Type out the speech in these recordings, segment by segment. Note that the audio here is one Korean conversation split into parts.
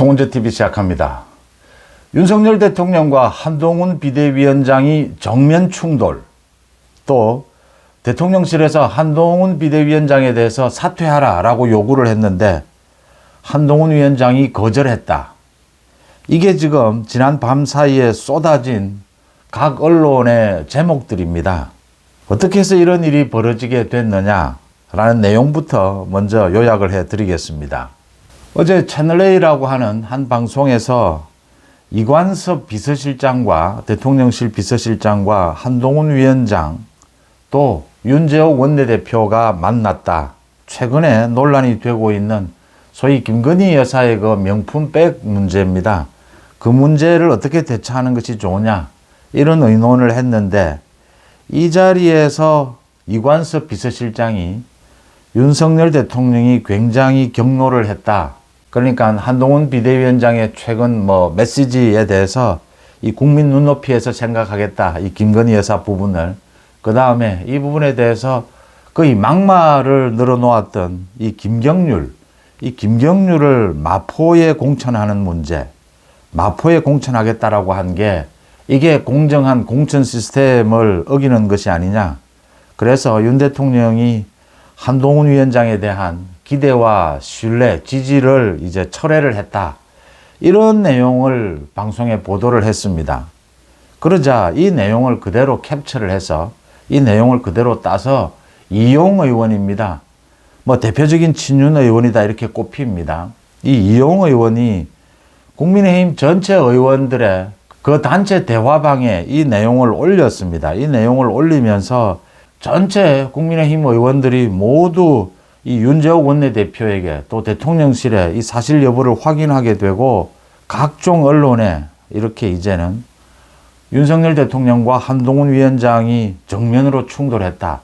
송은재TV 시작합니다. 윤석열 대통령과 한동훈 비대위원장이 정면 충돌, 또 대통령실에서 한동훈 비대위원장에 대해서 사퇴하라라고 요구를 했는데 한동훈 위원장이 거절했다. 이게 지금 지난 밤 사이에 쏟아진 각 언론의 제목들입니다. 어떻게 해서 이런 일이 벌어지게 됐느냐라는 내용부터 먼저 요약을 해드리겠습니다. 어제 채널A라고 하는 한 방송에서 이관섭 비서실장과 대통령실 비서실장과 한동훈 위원장 또 윤재옥 원내대표가 만났다. 최근에 논란이 되고 있는 소위 김건희 여사의 그 명품백 문제입니다. 그 문제를 어떻게 대처하는 것이 좋으냐 이런 의논을 했는데 이 자리에서 이관섭 비서실장이 윤석열 대통령이 굉장히 경로를 했다. 그러니까 한동훈 비대위원장의 최근 메시지에 대해서 이 국민 눈높이에서 생각하겠다. 이 김건희 여사 부분을. 그 다음에 이 부분에 대해서 거의 막말을 늘어놓았던 이 김경률을 마포에 공천하는 문제. 마포에 공천하겠다라고 한 게 이게 공정한 공천 시스템을 어기는 것이 아니냐. 그래서 윤 대통령이 한동훈 위원장에 대한 기대와 신뢰, 지지를 이제 철회를 했다. 이런 내용을 방송에 보도를 했습니다. 그러자 이 내용을 그대로 캡처를 해서 이 내용을 그대로 따서 이용 의원입니다. 대표적인 친윤 의원이다 이렇게 꼽힙니다. 이 이용 의원이 국민의힘 전체 의원들의 그 단체 대화방에 이 내용을 올렸습니다. 이 내용을 올리면서 전체 국민의힘 의원들이 모두 이 윤재옥 원내대표에게 또 대통령실에 이 사실 여부를 확인하게 되고 각종 언론에 이렇게 이제는 윤석열 대통령과 한동훈 위원장이 정면으로 충돌했다.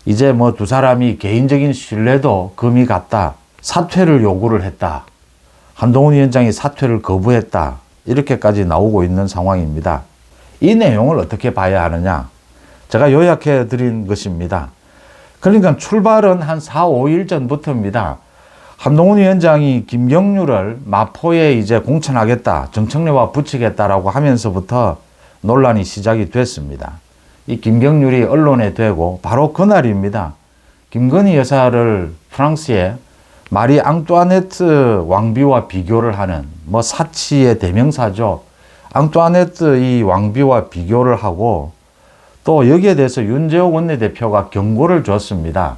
이제 두 사람이 개인적인 신뢰도 금이 갔다. 사퇴를 요구를 했다. 한동훈 위원장이 사퇴를 거부했다. 이렇게까지 나오고 있는 상황입니다. 이 내용을 어떻게 봐야 하느냐? 제가 요약해 드린 것입니다. 그러니까 출발은 한 4, 5일 전부터입니다. 한동훈 위원장이 김경률을 마포에 이제 공천하겠다, 정청래와 붙이겠다라고 하면서부터 논란이 시작이 됐습니다. 이 김경률이 언론에 되고 바로 그날입니다. 김건희 여사를 프랑스의 마리 앙뚜아네트 왕비와 비교를 하는 사치의 대명사죠. 앙뚜아네트 이 왕비와 비교를 하고 또 여기에 대해서 윤재옥 원내대표가 경고를 줬습니다.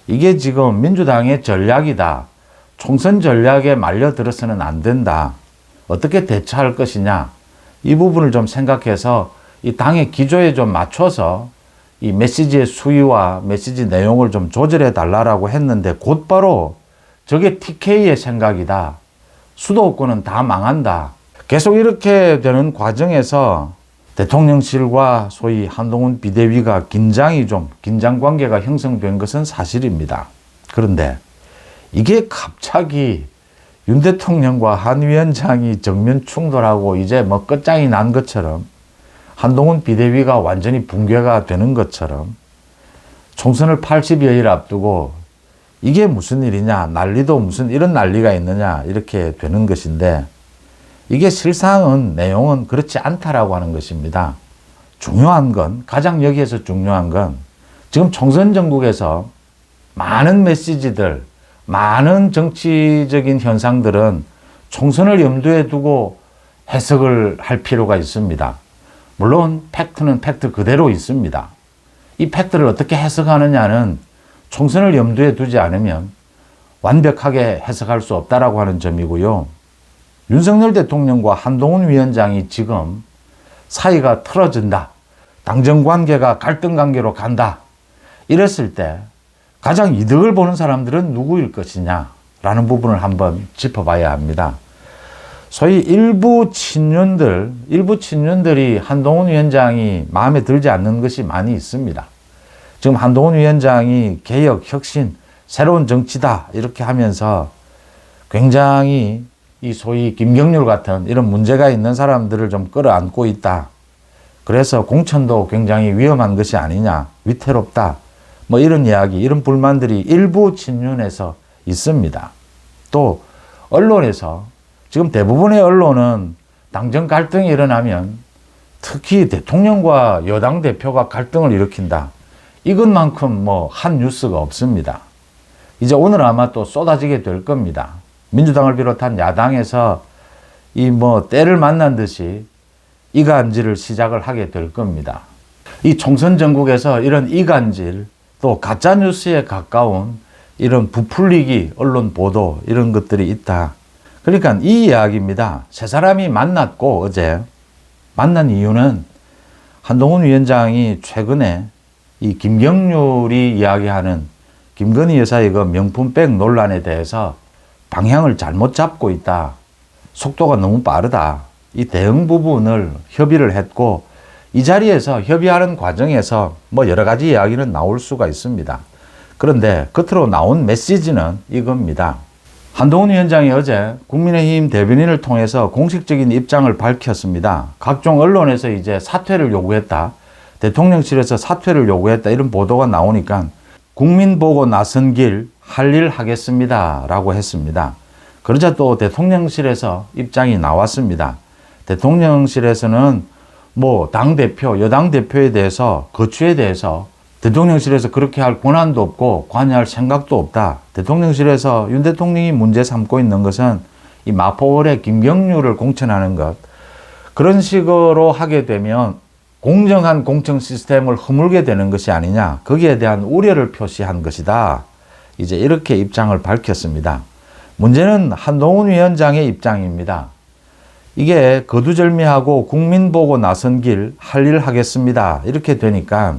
이게 지금 민주당의 전략이다. 총선 전략에 말려들어서는 안 된다. 어떻게 대처할 것이냐. 이 부분을 좀 생각해서 이 당의 기조에 좀 맞춰서 이 메시지의 수위와 메시지 내용을 좀 조절해 달라고 했는데 곧바로 저게 TK의 생각이다. 수도권은 다 망한다. 계속 이렇게 되는 과정에서 대통령실과 소위 한동훈 비대위가 긴장 관계가 형성된 것은 사실입니다. 그런데 이게 갑자기 윤 대통령과 한 위원장이 정면 충돌하고 이제 끝장이 난 것처럼 한동훈 비대위가 완전히 붕괴가 되는 것처럼 총선을 80여일 앞두고 이게 무슨 일이냐, 난리도 무슨 이런 난리가 있느냐 이렇게 되는 것인데 이게 실상은 내용은 그렇지 않다라고 하는 것입니다. 가장 여기에서 중요한 건 지금 총선 전국에서 많은 메시지들, 많은 정치적인 현상들은 총선을 염두에 두고 해석을 할 필요가 있습니다. 물론 팩트는 팩트 그대로 있습니다. 이 팩트를 어떻게 해석하느냐는 총선을 염두에 두지 않으면 완벽하게 해석할 수 없다라고 하는 점이고요. 윤석열 대통령과 한동훈 위원장이 지금 사이가 틀어진다. 당정 관계가 갈등 관계로 간다. 이랬을 때 가장 이득을 보는 사람들은 누구일 것이냐라는 부분을 한번 짚어봐야 합니다. 소위 일부 친윤들이 한동훈 위원장이 마음에 들지 않는 것이 많이 있습니다. 지금 한동훈 위원장이 개혁, 혁신, 새로운 정치다 이렇게 하면서 굉장히 이 소위 김경률 같은 이런 문제가 있는 사람들을 좀 끌어안고 있다. 그래서 공천도 굉장히 위험한 것이 아니냐, 위태롭다. 이런 이야기, 이런 불만들이 일부 친윤에서 있습니다. 또 언론에서 지금 대부분의 언론은 당정 갈등이 일어나면 특히 대통령과 여당 대표가 갈등을 일으킨다. 이것만큼 뭐 한 뉴스가 없습니다. 이제 오늘 아마 또 쏟아지게 될 겁니다. 민주당을 비롯한 야당에서 이 뭐 때를 만난 듯이 이간질을 시작을 하게 될 겁니다. 이 총선 전국에서 이런 이간질 또 가짜 뉴스에 가까운 이런 부풀리기 언론 보도 이런 것들이 있다. 그러니까 이 이야기입니다. 세 사람이 만났고 어제 만난 이유는 한동훈 위원장이 최근에 이 김경률이 이야기하는 김건희 여사의 그 명품백 논란에 대해서 방향을 잘못 잡고 있다. 속도가 너무 빠르다. 이 대응 부분을 협의를 했고 이 자리에서 협의하는 과정에서 뭐 여러 가지 이야기는 나올 수가 있습니다. 그런데 겉으로 나온 메시지는 이겁니다. 한동훈 위원장이 어제 국민의힘 대변인을 통해서 공식적인 입장을 밝혔습니다. 각종 언론에서 이제 사퇴를 요구했다. 대통령실에서 사퇴를 요구했다. 이런 보도가 나오니까 국민 보고 나선 길 할 일 하겠습니다. 라고 했습니다. 그러자 또 대통령실에서 입장이 나왔습니다. 대통령실에서는 뭐 당대표, 여당 대표에 대해서 거취에 대해서 대통령실에서 그렇게 할 권한도 없고 관여할 생각도 없다. 대통령실에서 윤 대통령이 문제 삼고 있는 것은 이 마포월의 김경률을 공천하는 것. 그런 식으로 하게 되면 공정한 공천 시스템을 허물게 되는 것이 아니냐. 거기에 대한 우려를 표시한 것이다. 이제 이렇게 입장을 밝혔습니다. 문제는 한동훈 위원장의 입장입니다. 이게 거두절미하고 국민 보고 나선 길 할 일 하겠습니다. 이렇게 되니까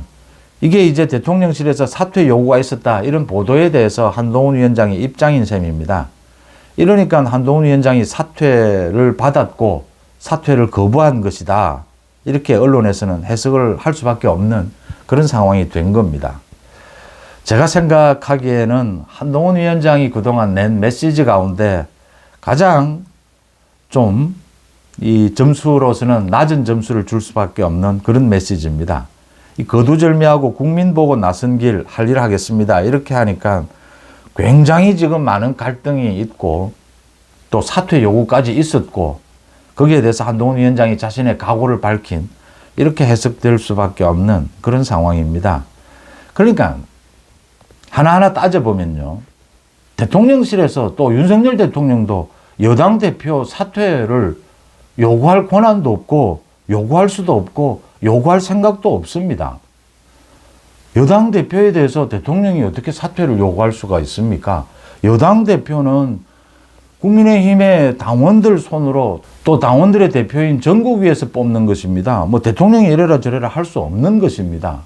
이게 이제 대통령실에서 사퇴 요구가 있었다. 이런 보도에 대해서 한동훈 위원장의 입장인 셈입니다. 이러니까 한동훈 위원장이 사퇴를 받았고 사퇴를 거부한 것이다. 이렇게 언론에서는 해석을 할 수밖에 없는 그런 상황이 된 겁니다. 제가 생각하기에는 한동훈 위원장이 그동안 낸 메시지 가운데 가장 좀 이 점수로서는 낮은 점수를 줄 수밖에 없는 그런 메시지입니다. 이 거두절미하고 국민 보고 나선 길 할 일 하겠습니다. 이렇게 하니까 굉장히 지금 많은 갈등이 있고 또 사퇴 요구까지 있었고 거기에 대해서 한동훈 위원장이 자신의 각오를 밝힌 이렇게 해석될 수밖에 없는 그런 상황입니다. 그러니까 하나하나 따져보면요. 대통령실에서 또 윤석열 대통령도 여당 대표 사퇴를 요구할 권한도 없고 요구할 수도 없고 요구할 생각도 없습니다. 여당 대표에 대해서 대통령이 어떻게 사퇴를 요구할 수가 있습니까? 여당 대표는 국민의힘의 당원들 손으로 또 당원들의 대표인 전국위에서 뽑는 것입니다. 뭐 대통령이 이래라 저래라 할 수 없는 것입니다.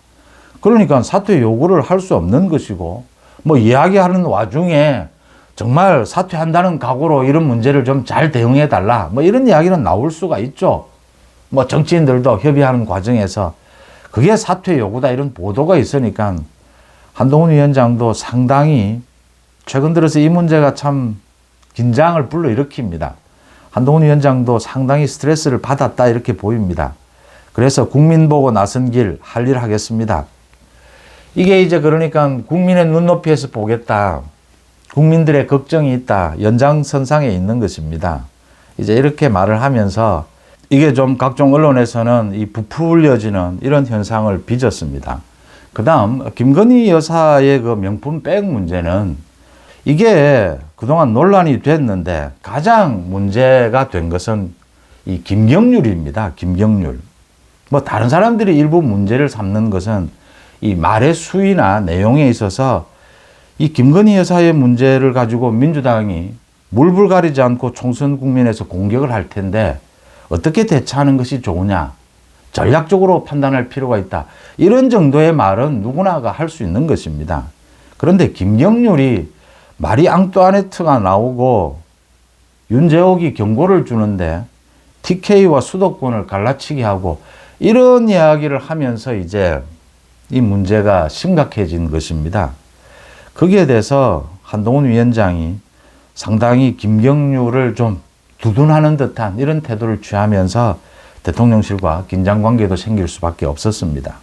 그러니까 사퇴 요구를 할 수 없는 것이고 뭐 이야기하는 와중에 정말 사퇴한다는 각오로 이런 문제를 좀 잘 대응해 달라. 뭐 이런 이야기는 나올 수가 있죠. 뭐 정치인들도 협의하는 과정에서 그게 사퇴 요구다 이런 보도가 있으니까 한동훈 위원장도 상당히 최근 들어서 이 문제가 참 긴장을 불러일으킵니다. 한동훈 위원장도 상당히 스트레스를 받았다 이렇게 보입니다. 그래서 국민 보고 나선 길 할 일 하겠습니다. 이게 이제 그러니까 국민의 눈높이에서 보겠다. 국민들의 걱정이 있다. 연장선상에 있는 것입니다. 이제 이렇게 말을 하면서 이게 좀 각종 언론에서는 이 부풀려지는 이런 현상을 빚었습니다. 그 다음 김건희 여사의 그 명품백 문제는 이게 그동안 논란이 됐는데 가장 문제가 된 것은 이 김경률입니다. 김경률. 뭐 다른 사람들이 일부 문제를 삼는 것은 이 말의 수위나 내용에 있어서 이 김건희 여사의 문제를 가지고 민주당이 물불 가리지 않고 총선 국면에서 공격을 할 텐데 어떻게 대처하는 것이 좋으냐. 전략적으로 판단할 필요가 있다. 이런 정도의 말은 누구나가 할 수 있는 것입니다. 그런데 김경률이 마리 앙뚜아네트가 나오고 윤재옥이 경고를 주는데 TK와 수도권을 갈라치기 하고 이런 이야기를 하면서 이제 이 문제가 심각해진 것입니다. 거기에 대해서 한동훈 위원장이 상당히 김경률을 좀 두둔하는 듯한 이런 태도를 취하면서 대통령실과 긴장 관계도 생길 수밖에 없었습니다.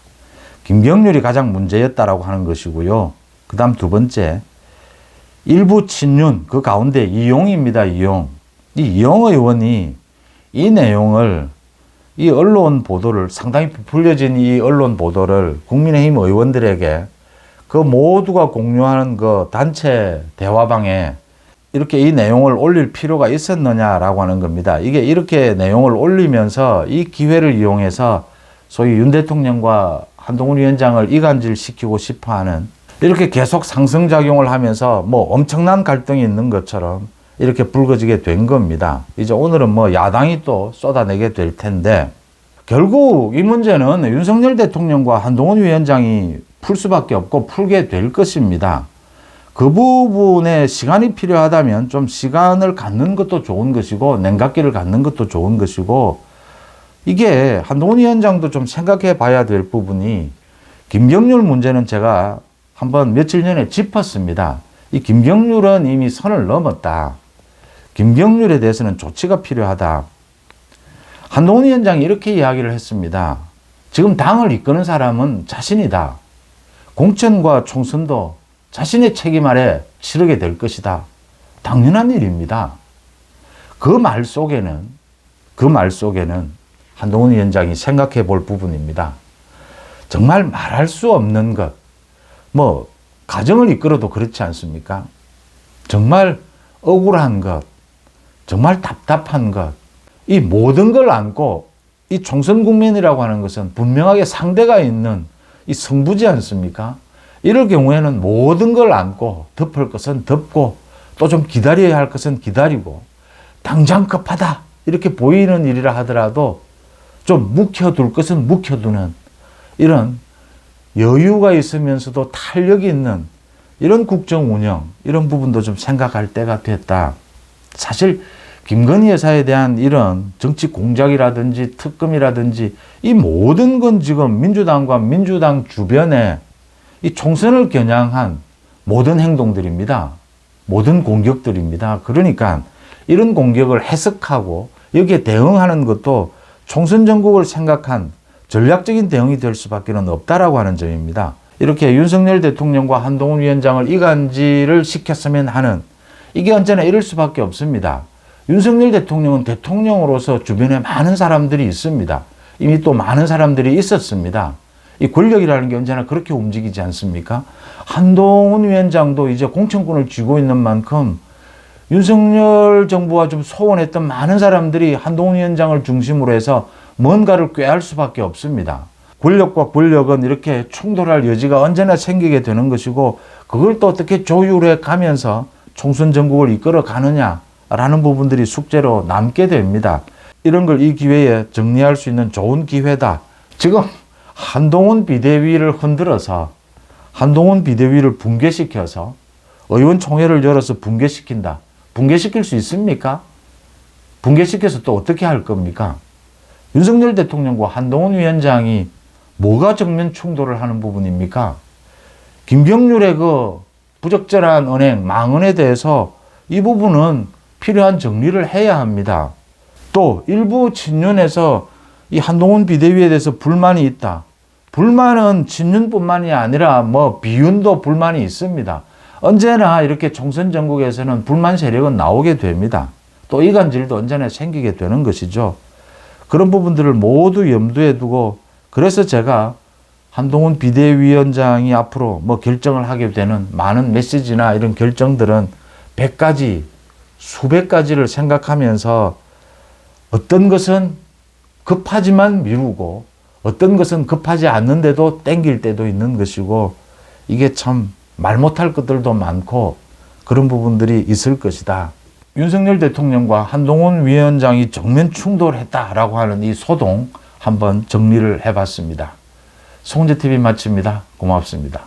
김경률이 가장 문제였다라고 하는 것이고요. 그 다음 두 번째, 일부 친윤, 그 가운데 이용입니다. 이용. 이 이용 의원이 이 내용을, 이 언론 보도를, 상당히 부풀려진 이 언론 보도를 국민의힘 의원들에게 그 모두가 공유하는 그 단체 대화방에 이렇게 이 내용을 올릴 필요가 있었느냐라고 하는 겁니다. 이게 이렇게 내용을 올리면서 이 기회를 이용해서 소위 윤 대통령과 한동훈 위원장을 이간질 시키고 싶어 하는, 이렇게 계속 상승작용을 하면서 뭐 엄청난 갈등이 있는 것처럼 이렇게 불거지게 된 겁니다. 이제 오늘은 뭐 야당이 또 쏟아내게 될 텐데, 결국 이 문제는 윤석열 대통령과 한동훈 위원장이 풀 수밖에 없고 풀게 될 것입니다. 그 부분에 시간이 필요하다면 좀 시간을 갖는 것도 좋은 것이고 냉각기를 갖는 것도 좋은 것이고, 이게 한동훈 위원장도 좀 생각해 봐야 될 부분이, 김경률 문제는 제가 한번 며칠 전에 짚었습니다. 이 김경률은 이미 선을 넘었다. 김경률에 대해서는 조치가 필요하다. 한동훈 위원장이 이렇게 이야기를 했습니다. 지금 당을 이끄는 사람은 자신이다. 공천과 총선도 자신의 책임 아래 치르게 될 것이다. 당연한 일입니다. 그 말 속에는 한동훈 위원장이 생각해 볼 부분입니다. 정말 말할 수 없는 것, 뭐 가정을 이끌어도 그렇지 않습니까? 정말 억울한 것, 정말 답답한 것, 이 모든 걸 안고, 이 총선 국면이라고 하는 것은 분명하게 상대가 있는 이 승부지 않습니까? 이럴 경우에는 모든 걸 안고 덮을 것은 덮고 또 좀 기다려야 할 것은 기다리고, 당장 급하다 이렇게 보이는 일이라 하더라도 좀 묵혀둘 것은 묵혀두는, 이런 여유가 있으면서도 탄력이 있는 이런 국정 운영, 이런 부분도 좀 생각할 때가 됐다. 사실 김건희 여사에 대한 이런 정치 공작이라든지 특검이라든지 이 모든 건 지금 민주당과 민주당 주변에 이 총선을 겨냥한 모든 행동들입니다. 모든 공격들입니다. 그러니까 이런 공격을 해석하고 여기에 대응하는 것도 총선 전국을 생각한 전략적인 대응이 될 수밖에 없다라고 하는 점입니다. 이렇게 윤석열 대통령과 한동훈 위원장을 이간질을 시켰으면 하는, 이게 언제나 이럴 수밖에 없습니다. 윤석열 대통령은 대통령으로서 주변에 많은 사람들이 있습니다. 이미 또 많은 사람들이 있었습니다. 이 권력이라는 게 언제나 그렇게 움직이지 않습니까? 한동훈 위원장도 이제 공천권을 쥐고 있는 만큼 윤석열 정부와 좀 소원했던 많은 사람들이 한동훈 위원장을 중심으로 해서 뭔가를 꾀할 수밖에 없습니다. 권력과 권력은 이렇게 충돌할 여지가 언제나 생기게 되는 것이고, 그걸 또 어떻게 조율해 가면서 총선 전국을 이끌어 가느냐라는 부분들이 숙제로 남게 됩니다. 이런 걸 이 기회에 정리할 수 있는 좋은 기회다. 지금 한동훈 비대위를 흔들어서, 한동훈 비대위를 붕괴시켜서 의원총회를 열어서 붕괴시킨다. 붕괴시킬 수 있습니까? 붕괴시켜서 또 어떻게 할 겁니까? 윤석열 대통령과 한동훈 위원장이 뭐가 정면 충돌을 하는 부분입니까? 김경률의 그 부적절한 은행, 망언에 대해서 이 부분은 필요한 정리를 해야 합니다. 또 일부 친윤에서 이 한동훈 비대위에 대해서 불만이 있다. 불만은 친윤뿐만이 아니라 뭐 비윤도 불만이 있습니다. 언제나 이렇게 총선 전국에서는 불만 세력은 나오게 됩니다. 또 이간질도 언제나 생기게 되는 것이죠. 그런 부분들을 모두 염두에 두고, 그래서 제가 한동훈 비대위원장이 앞으로 뭐 결정을 하게 되는 많은 메시지나 이런 결정들은 100가지, 수백 가지를 생각하면서 어떤 것은 급하지만 미루고 어떤 것은 급하지 않는데도 땡길 때도 있는 것이고, 이게 참 말 못할 것들도 많고 그런 부분들이 있을 것이다. 윤석열 대통령과 한동훈 위원장이 정면 충돌했다라고 하는 이 소동 한번 정리를 해봤습니다. 송재TV 마칩니다. 고맙습니다.